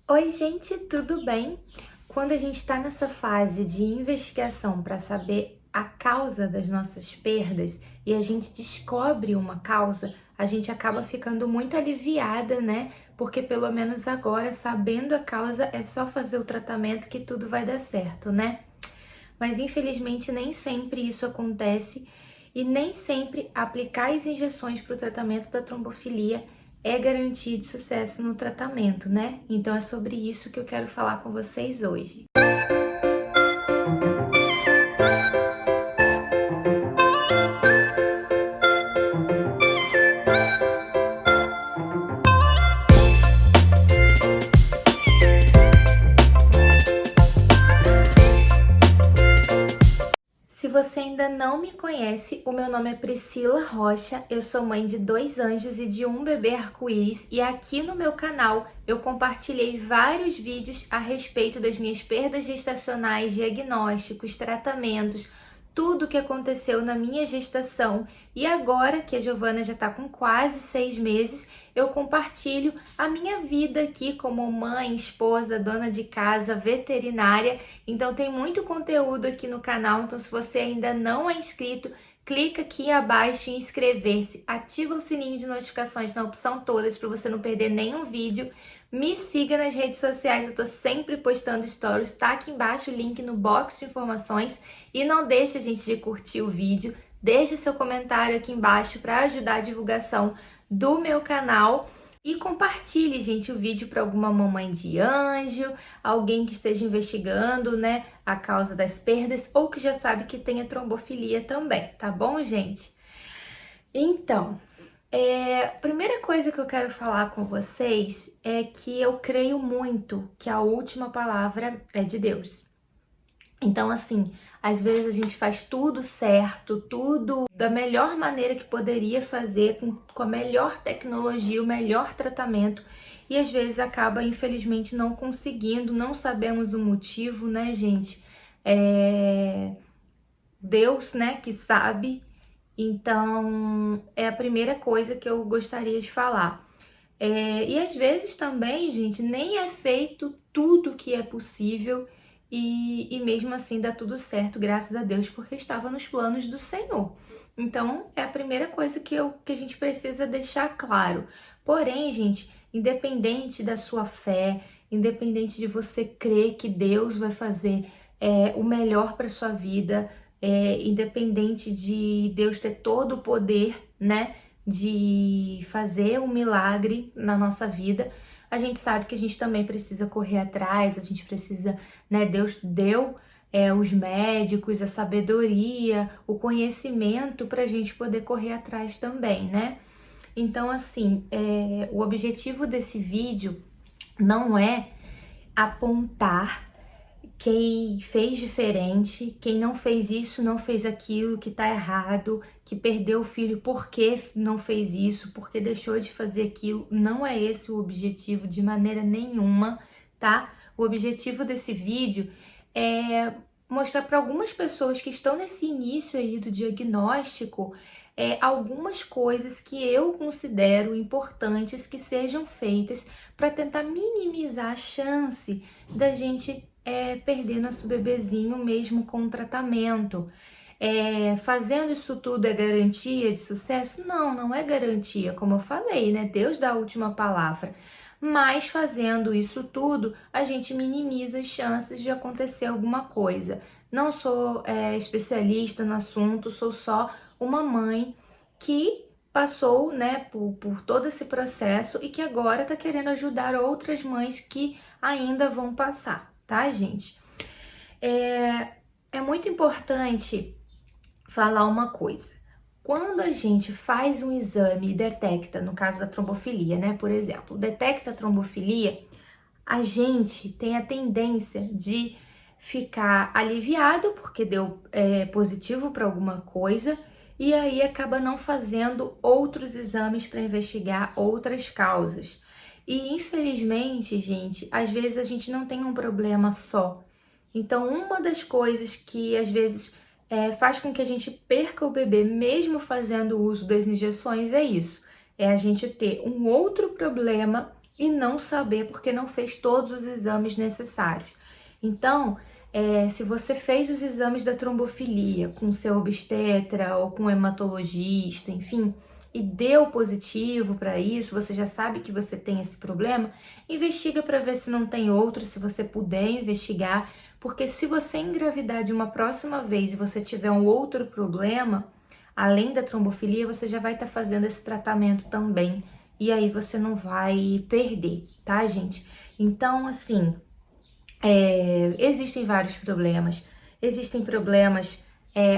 Oi, gente, tudo bem? Quando a gente está nessa fase de investigação para saber a causa das nossas perdas e a gente descobre uma causa, a gente acaba ficando muito aliviada, né? Porque pelo menos agora, sabendo a causa, é só fazer o tratamento que tudo vai dar certo, né? Mas infelizmente nem sempre isso acontece e nem sempre aplicar as injeções para o tratamento da trombofilia é garantia de sucesso no tratamento, né? Então é sobre isso que eu quero falar com vocês hoje. Se você ainda não me conhece, o meu nome é Priscila Rocha, eu sou mãe de 2 anjos e de um bebê arco-íris e aqui no meu canal eu compartilhei vários vídeos a respeito das minhas perdas gestacionais, diagnósticos, tratamentos, tudo o que aconteceu na minha gestação e agora que a Giovana já está com quase 6 meses, eu compartilho a minha vida aqui como mãe, esposa, dona de casa, veterinária. Então tem muito conteúdo aqui no canal, então se você ainda não é inscrito, clica aqui abaixo em inscrever-se, ativa o sininho de notificações na opção todas para você não perder nenhum vídeo. Me siga nas redes sociais, eu tô sempre postando stories, tá aqui embaixo o link no box de informações. E não deixe, gente, de curtir o vídeo, deixe seu comentário aqui embaixo para ajudar a divulgação do meu canal. E compartilhe, gente, o vídeo para alguma mamãe de anjo, alguém que esteja investigando, né, a causa das perdas ou que já sabe que tem a trombofilia também, tá bom, gente? Então, a primeira coisa que eu quero falar com vocês é que eu creio muito que a última palavra é de Deus. Então, assim, às vezes a gente faz tudo certo, tudo da melhor maneira que poderia fazer, com a melhor tecnologia, o melhor tratamento, e às vezes acaba, infelizmente, não conseguindo, não sabemos o motivo, né, gente? Deus, né, que sabe. Então, é a primeira coisa que eu gostaria de falar. E às vezes também, gente, nem é feito tudo que é possível e mesmo assim dá tudo certo, graças a Deus, porque estava nos planos do Senhor. Então, é a primeira coisa que a gente precisa deixar claro. Porém, gente, independente da sua fé, independente de você crer que Deus vai fazer o melhor para sua vida, independente de Deus ter todo o poder, né, de fazer um milagre na nossa vida, a gente sabe que a gente também precisa correr atrás, a gente precisa, né, Deus deu os médicos, a sabedoria, o conhecimento para a gente poder correr atrás também, né? Então, assim, o objetivo desse vídeo não é apontar quem fez diferente, quem não fez isso, não fez aquilo, que tá errado, que perdeu o filho porque não fez isso, porque deixou de fazer aquilo. Não é esse o objetivo de maneira nenhuma, tá? O objetivo desse vídeo é mostrar para algumas pessoas que estão nesse início aí do diagnóstico algumas coisas que eu considero importantes que sejam feitas para tentar minimizar a chance da gente perder nosso bebezinho mesmo com tratamento. Fazendo isso tudo é garantia de sucesso? Não, não é garantia, como eu falei, né? Deus dá a última palavra. Mas fazendo isso tudo, a gente minimiza as chances de acontecer alguma coisa. Não sou especialista no assunto, sou só uma mãe que passou, né, por todo esse processo e que agora tá querendo ajudar outras mães que ainda vão passar, tá, gente? É muito importante falar uma coisa. Quando a gente faz um exame e detecta, no caso da trombofilia, né, por exemplo, detecta a trombofilia, a gente tem a tendência de ficar aliviado porque deu positivo para alguma coisa e aí acaba não fazendo outros exames para investigar outras causas. E infelizmente, gente, às vezes a gente não tem um problema só. Então, uma das coisas que às vezes faz com que a gente perca o bebê, mesmo fazendo uso das injeções, é isso: é a gente ter um outro problema e não saber porque não fez todos os exames necessários. Então, se você fez os exames da trombofilia com seu obstetra ou com hematologista, enfim, e deu positivo para isso, você já sabe que você tem esse problema, investiga para ver se não tem outro, se você puder investigar, porque se você engravidar de uma próxima vez e você tiver um outro problema, além da trombofilia, você já vai estar fazendo esse tratamento também, e aí você não vai perder, tá, gente? Então, assim, existem vários problemas. Existem problemas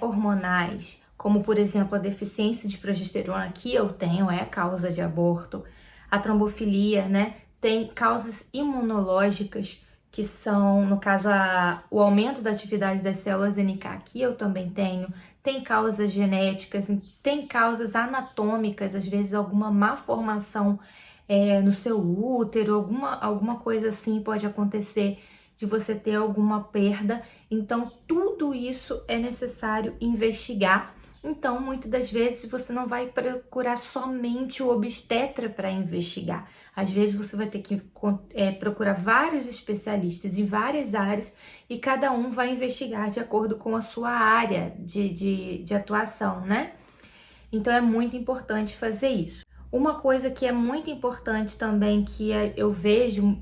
hormonais, como por exemplo a deficiência de progesterona que eu tenho é causa de aborto. A trombofilia, né, tem causas imunológicas que são, no caso, o aumento da atividade das células NK que eu também tenho. Tem causas genéticas, tem causas anatômicas, às vezes alguma malformação no seu útero, alguma coisa assim pode acontecer de você ter alguma perda. Então, tudo isso é necessário investigar. Então, muitas das vezes você não vai procurar somente o obstetra para investigar. Às vezes você vai ter que procurar vários especialistas em várias áreas e cada um vai investigar de acordo com a sua área de atuação, né? Então, é muito importante fazer isso. Uma coisa que é muito importante também, que eu vejo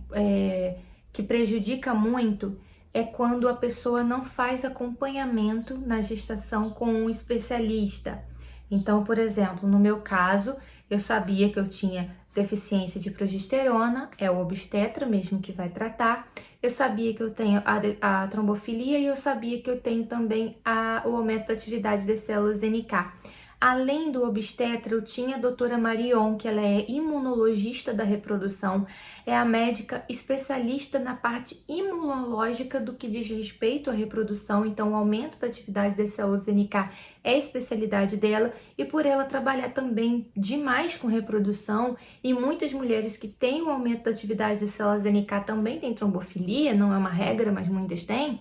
que prejudica muito, é quando a pessoa não faz acompanhamento na gestação com um especialista. Então, por exemplo, no meu caso, eu sabia que eu tinha deficiência de progesterona, é o obstetra mesmo que vai tratar. Eu sabia que eu tenho a trombofilia e eu sabia que eu tenho também o aumento da atividade das células NK. Além do obstetra, eu tinha a doutora Marion, que ela é imunologista da reprodução, é a médica especialista na parte imunológica do que diz respeito à reprodução, então o aumento da atividade das células NK é a especialidade dela, e por ela trabalhar também demais com reprodução, e muitas mulheres que têm o aumento da atividade das células NK também têm trombofilia, não é uma regra, mas muitas têm,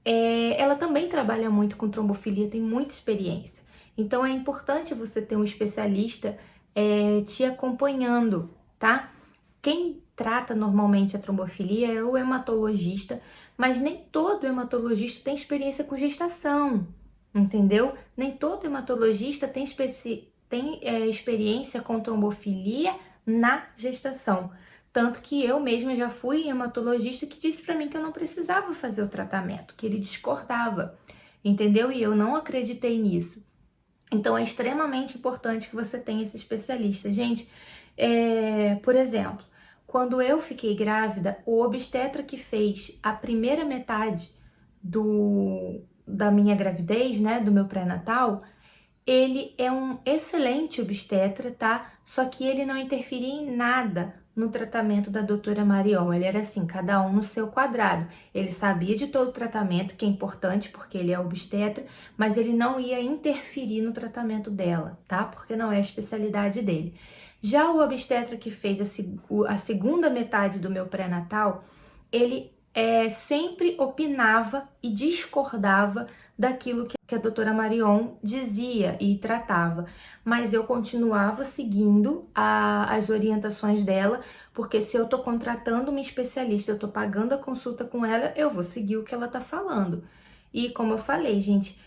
ela também trabalha muito com trombofilia, tem muita experiência. Então é importante você ter um especialista te acompanhando, tá? Quem trata normalmente a trombofilia é o hematologista, mas nem todo hematologista tem experiência com gestação, entendeu? Nem todo hematologista tem experiência com trombofilia na gestação. Tanto que eu mesma já fui hematologista que disse para mim que eu não precisava fazer o tratamento, que ele discordava, entendeu? E eu não acreditei nisso. Então, é extremamente importante que você tenha esse especialista. Gente, por exemplo, quando eu fiquei grávida, o obstetra que fez a primeira metade da minha gravidez, né, do meu pré-natal, ele é um excelente obstetra, tá? Só que ele não interferia em nada no tratamento da doutora Marion. Ele era assim, cada um no seu quadrado. Ele sabia de todo o tratamento, que é importante porque ele é obstetra, mas ele não ia interferir no tratamento dela, tá? Porque não é a especialidade dele. Já o obstetra que fez a segunda metade do meu pré-natal, ele sempre opinava e discordava daquilo que a doutora Marion dizia e tratava, mas eu continuava seguindo as orientações dela, porque se eu tô contratando uma especialista, eu tô pagando a consulta com ela, eu vou seguir o que ela tá falando. E como eu falei, gente,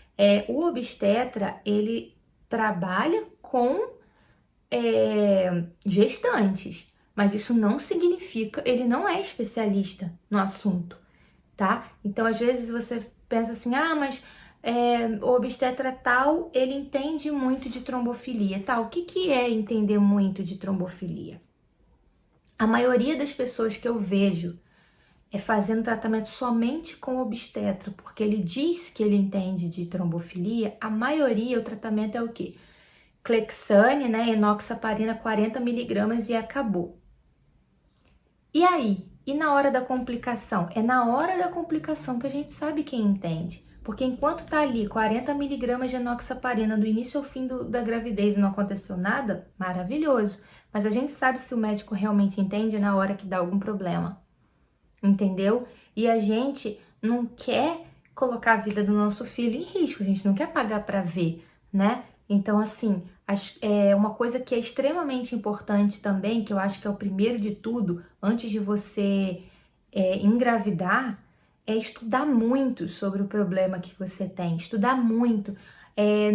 o obstetra, ele trabalha com gestantes, mas isso não significa, ele não é especialista no assunto, tá? Então, às vezes você pensa assim, mas o obstetra tal, ele entende muito de trombofilia, tá? O que é entender muito de trombofilia? A maioria das pessoas que eu vejo fazendo tratamento somente com obstetra, porque ele diz que ele entende de trombofilia, a maioria, o tratamento é o quê? Clexane, né, enoxaparina 40 miligramas e acabou. E aí? E na hora da complicação? É na hora da complicação que a gente sabe quem entende. Porque enquanto tá ali 40 miligramas de enoxaparina do início ao fim da gravidez e não aconteceu nada, maravilhoso. Mas a gente sabe se o médico realmente entende na hora que dá algum problema. Entendeu? E a gente não quer colocar a vida do nosso filho em risco, a gente não quer pagar para ver, né? Então, assim, uma coisa que é extremamente importante também, que eu acho que é o primeiro de tudo, antes de você engravidar, é estudar muito sobre o problema que você tem, estudar muito.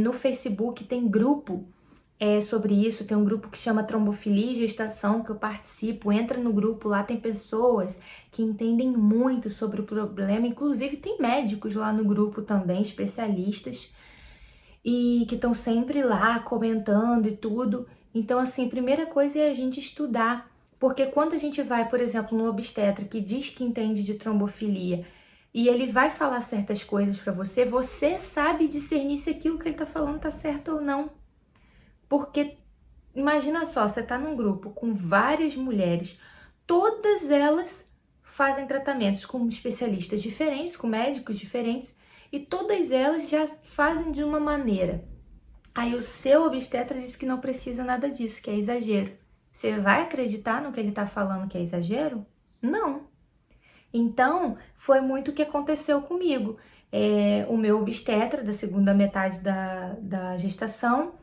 No Facebook tem grupo sobre isso, tem um grupo que chama Trombofilia e Gestação, que eu participo, entra no grupo, lá tem pessoas que entendem muito sobre o problema, inclusive tem médicos lá no grupo também, especialistas, e que estão sempre lá comentando e tudo. Então, assim, a primeira coisa é a gente estudar, porque quando a gente vai, por exemplo, no obstetra que diz que entende de trombofilia e ele vai falar certas coisas para você, você sabe discernir se aquilo que ele tá falando tá certo ou não. Porque imagina só, você tá num grupo com várias mulheres, todas elas fazem tratamentos com especialistas diferentes, com médicos diferentes, e todas elas já fazem de uma maneira. Aí o seu obstetra diz que não precisa nada disso, que é exagero. Você vai acreditar no que ele tá falando que é exagero? Não. Então, foi muito o que aconteceu comigo. O meu obstetra, da segunda metade da gestação,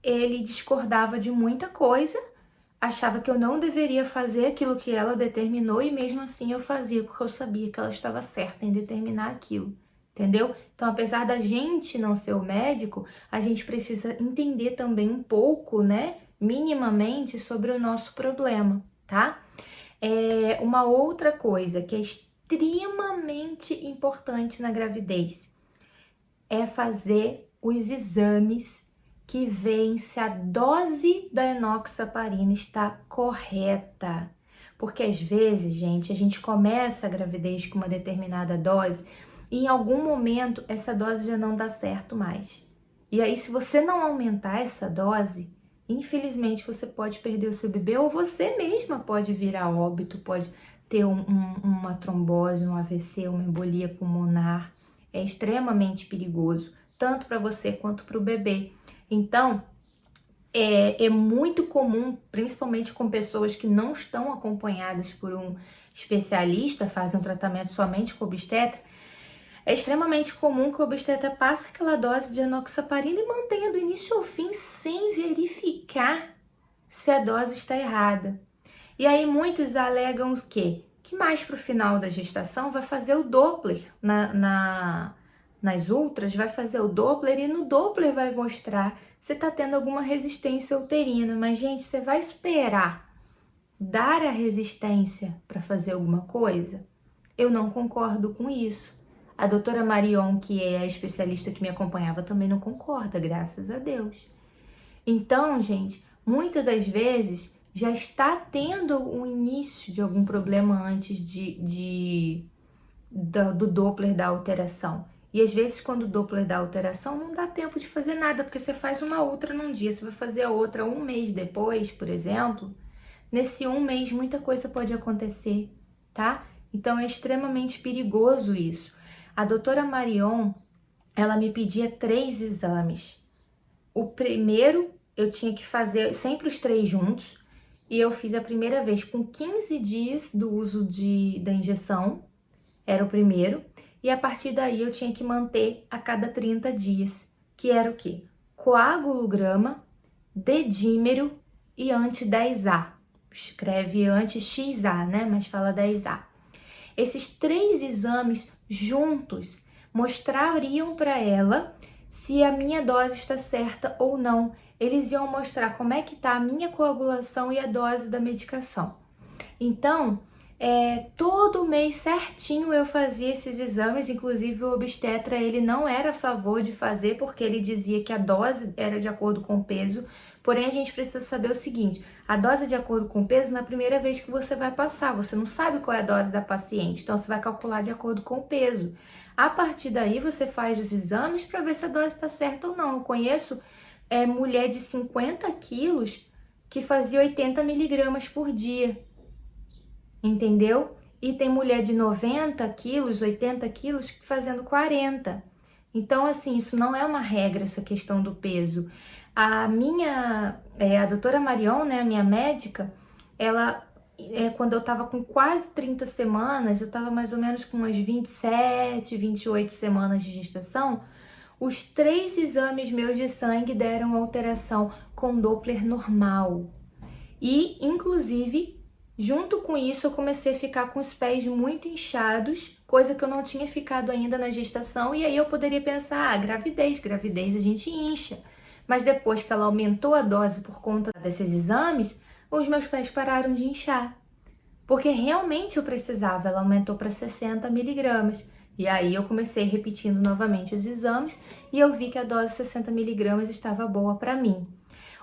ele discordava de muita coisa, achava que eu não deveria fazer aquilo que ela determinou e mesmo assim eu fazia, porque eu sabia que ela estava certa em determinar aquilo, entendeu? Então, apesar da gente não ser o médico, a gente precisa entender também um pouco, né, minimamente sobre o nosso problema, tá? Uma outra coisa que é extremamente importante na gravidez é fazer os exames que veem se a dose da enoxaparina está correta. Porque às vezes, gente, a gente começa a gravidez com uma determinada dose e em algum momento essa dose já não dá certo mais. E aí, se você não aumentar essa dose, infelizmente você pode perder o seu bebê ou você mesma pode vir a óbito, pode ter uma trombose, um AVC, uma embolia pulmonar. É extremamente perigoso, tanto para você quanto para o bebê. Então, é muito comum, principalmente com pessoas que não estão acompanhadas por um especialista, fazem um tratamento somente com obstetra, é extremamente comum que o obstetra passe aquela dose de enoxaparina e mantenha do início ao fim sem verificar se a dose está errada. E aí muitos alegam o quê? Que mais para o final da gestação vai fazer o Doppler nas ultras, vai fazer o Doppler e no Doppler vai mostrar se está tendo alguma resistência uterina. Mas, gente, você vai esperar dar a resistência para fazer alguma coisa? Eu não concordo com isso. A doutora Marion, que é a especialista que me acompanhava, também não concorda, graças a Deus. Então, gente, muitas das vezes já está tendo um início de algum problema antes do Doppler da alteração. E às vezes, quando o Doppler da alteração, não dá tempo de fazer nada, porque você faz uma outra num dia, você vai fazer a outra um mês depois, por exemplo. Nesse um mês, muita coisa pode acontecer, tá? Então, é extremamente perigoso isso. A doutora Marion, ela me pedia 3 exames. O primeiro, eu tinha que fazer sempre os 3 juntos, e eu fiz a primeira vez com 15 dias do uso da injeção, era o primeiro, e a partir daí eu tinha que manter a cada 30 dias, que era o quê? Coagulograma, dedímero e anti-10A. Escreve anti-XA, né? Mas fala 10A. Esses 3 exames juntos mostrariam para ela se a minha dose está certa ou não. Eles iam mostrar como é que está a minha coagulação e a dose da medicação. Então, todo mês certinho eu fazia esses exames, inclusive o obstetra ele não era a favor de fazer porque ele dizia que a dose era de acordo com o peso, porém a gente precisa saber o seguinte, a dose é de acordo com o peso na primeira vez que você vai passar, você não sabe qual é a dose da paciente, então você vai calcular de acordo com o peso. A partir daí você faz os exames para ver se a dose está certa ou não. Eu conheço mulher de 50 quilos que fazia 80 miligramas por dia. Entendeu? E tem mulher de 90 quilos, 80 quilos fazendo 40. Então, assim, isso não é uma regra, essa questão do peso. A doutora Marion, né, a minha médica, ela, quando eu tava com quase 30 semanas, eu tava mais ou menos com umas 27, 28 semanas de gestação, Os 3 exames meus de sangue deram alteração com Doppler normal. E, inclusive, junto com isso, eu comecei a ficar com os pés muito inchados, coisa que eu não tinha ficado ainda na gestação. E aí eu poderia pensar, gravidez a gente incha. Mas depois que ela aumentou a dose por conta desses exames, os meus pés pararam de inchar. Porque realmente eu precisava, ela aumentou para 60 miligramas. E aí eu comecei repetindo novamente os exames e eu vi que a dose 60 miligramas estava boa para mim.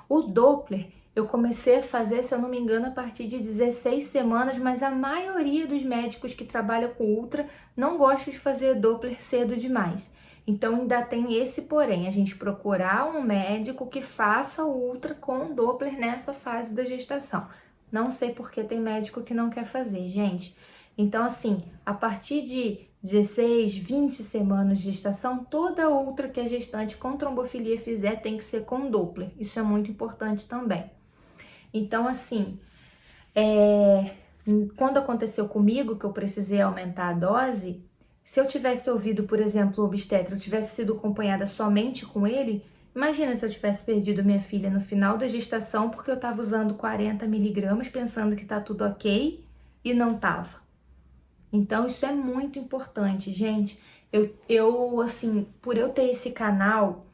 O Doppler eu comecei a fazer, se eu não me engano, a partir de 16 semanas, mas a maioria dos médicos que trabalham com ultra não gosta de fazer Doppler cedo demais. Então ainda tem esse porém, a gente procurar um médico que faça o ultra com Doppler nessa fase da gestação. Não sei porque tem médico que não quer fazer, gente. Então assim, a partir de 16, 20 semanas de gestação, toda ultra que a gestante com trombofilia fizer tem que ser com Doppler. Isso é muito importante também. Então, assim, quando aconteceu comigo que eu precisei aumentar a dose, se eu tivesse ouvido, por exemplo, o obstetra, eu tivesse sido acompanhada somente com ele, imagina se eu tivesse perdido minha filha no final da gestação porque eu estava usando 40 miligramas pensando que tá tudo ok e não tava. Então, isso é muito importante, gente. Assim, por eu ter esse canal,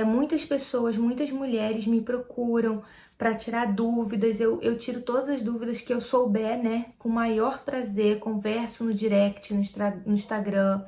muitas pessoas, muitas mulheres me procuram para tirar dúvidas. Eu tiro todas as dúvidas que eu souber, né? Com o maior prazer, converso no direct, no Instagram.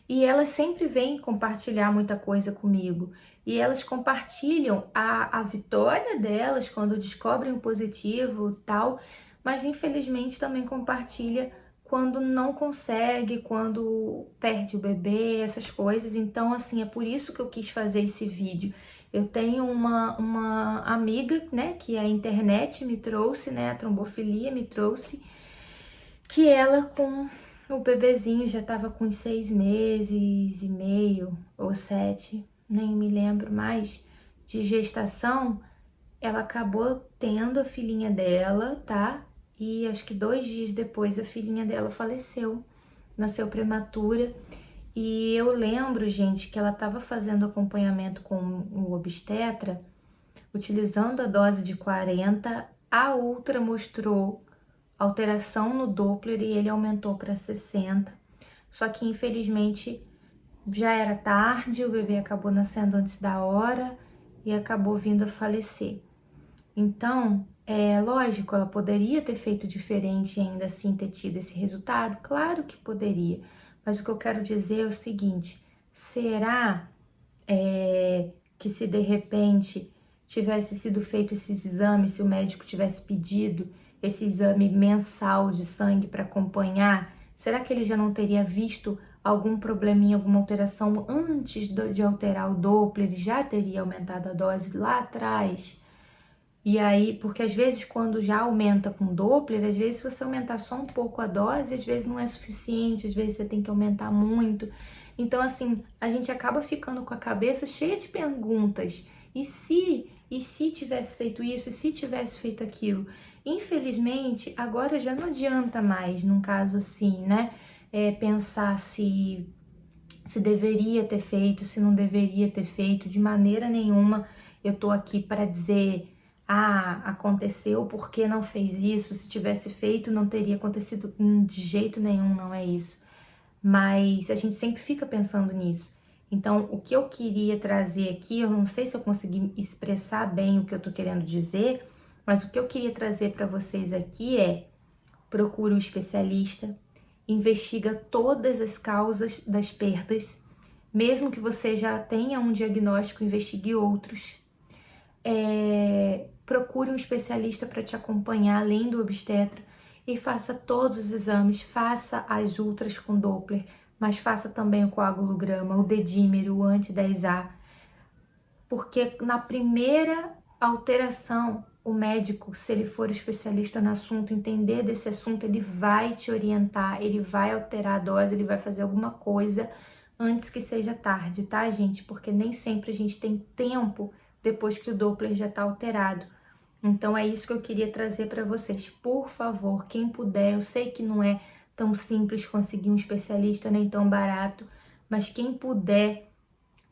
E elas sempre vêm compartilhar muita coisa comigo. E elas compartilham a vitória delas quando descobrem o positivo e tal, mas infelizmente também compartilha quando não consegue, quando perde o bebê, essas coisas. Então, assim, é por isso que eu quis fazer esse vídeo. Eu tenho uma amiga, né, que a internet me trouxe, né, a trombofilia me trouxe, que ela com o bebezinho já tava com 6 meses e meio ou 7, nem me lembro mais, de gestação, ela acabou tendo a filhinha dela, tá? E acho que 2 dias depois a filhinha dela faleceu, nasceu prematura. E eu lembro, gente, que ela estava fazendo acompanhamento com o obstetra, utilizando a dose de 40, a ultra mostrou alteração no Doppler e ele aumentou para 60. Só que infelizmente já era tarde, o bebê acabou nascendo antes da hora e acabou vindo a falecer. Então, lógico, ela poderia ter feito diferente e ainda assim ter tido esse resultado? Claro que poderia, mas o que eu quero dizer é o seguinte: será que se de repente tivesse sido feito esses exames, se o médico tivesse pedido esse exame mensal de sangue para acompanhar, será que ele já não teria visto algum probleminha, alguma alteração antes de alterar o Doppler? Ele já teria aumentado a dose lá atrás? E aí, porque às vezes quando já aumenta com Doppler, às vezes se você aumentar só um pouco a dose, às vezes não é suficiente, às vezes você tem que aumentar muito. Então, assim, a gente acaba ficando com a cabeça cheia de perguntas. E se tivesse feito isso? E se tivesse feito aquilo? Infelizmente, agora já não adianta mais, num caso assim, né? Pensar se deveria ter feito, se não deveria ter feito, de maneira nenhuma. Eu tô aqui para dizer, aconteceu porque não fez isso, se tivesse feito não teria acontecido de jeito nenhum, não é isso. Mas a gente sempre fica pensando nisso. Então, o que eu queria trazer aqui, eu não sei se eu consegui expressar bem o que eu tô querendo dizer, mas o que eu queria trazer para vocês aqui é: procure um especialista, investiga todas as causas das perdas, mesmo que você já tenha um diagnóstico, investigue outros. Procure um especialista para te acompanhar além do obstetra e faça todos os exames, faça as ultras com Doppler, mas faça também o coagulograma, o dedímero, o anti-10A, porque na primeira alteração, o médico, se ele for especialista no assunto, entender desse assunto, ele vai te orientar, ele vai alterar a dose, ele vai fazer alguma coisa antes que seja tarde, tá, gente? Porque nem sempre a gente tem tempo depois que o Doppler já tá alterado. Então é isso que eu queria trazer para vocês. Por favor, quem puder, eu sei que não é tão simples conseguir um especialista, nem tão barato, mas quem puder,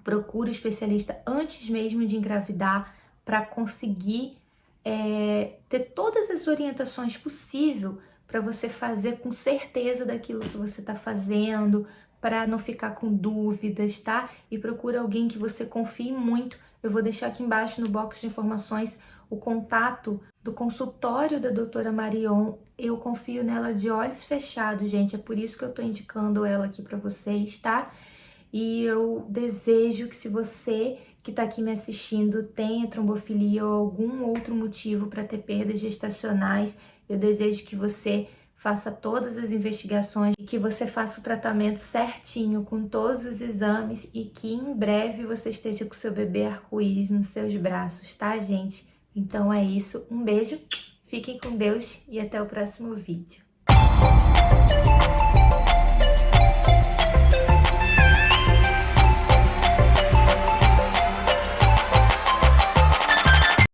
procure o especialista antes mesmo de engravidar para conseguir ter todas as orientações possíveis para você fazer com certeza daquilo que você está fazendo, para não ficar com dúvidas, tá? E procure alguém que você confie muito. Eu vou deixar aqui embaixo no box de informações o contato do consultório da doutora Marion. Eu confio nela de olhos fechados, gente. É por isso que eu tô indicando ela aqui para vocês, tá? E eu desejo que, se você que tá aqui me assistindo tenha trombofilia ou algum outro motivo para ter perdas gestacionais, eu desejo que você faça todas as investigações e que você faça o tratamento certinho com todos os exames e que em breve você esteja com seu bebê arco-íris nos seus braços, tá, gente? Então é isso, um beijo, fiquem com Deus e até o próximo vídeo.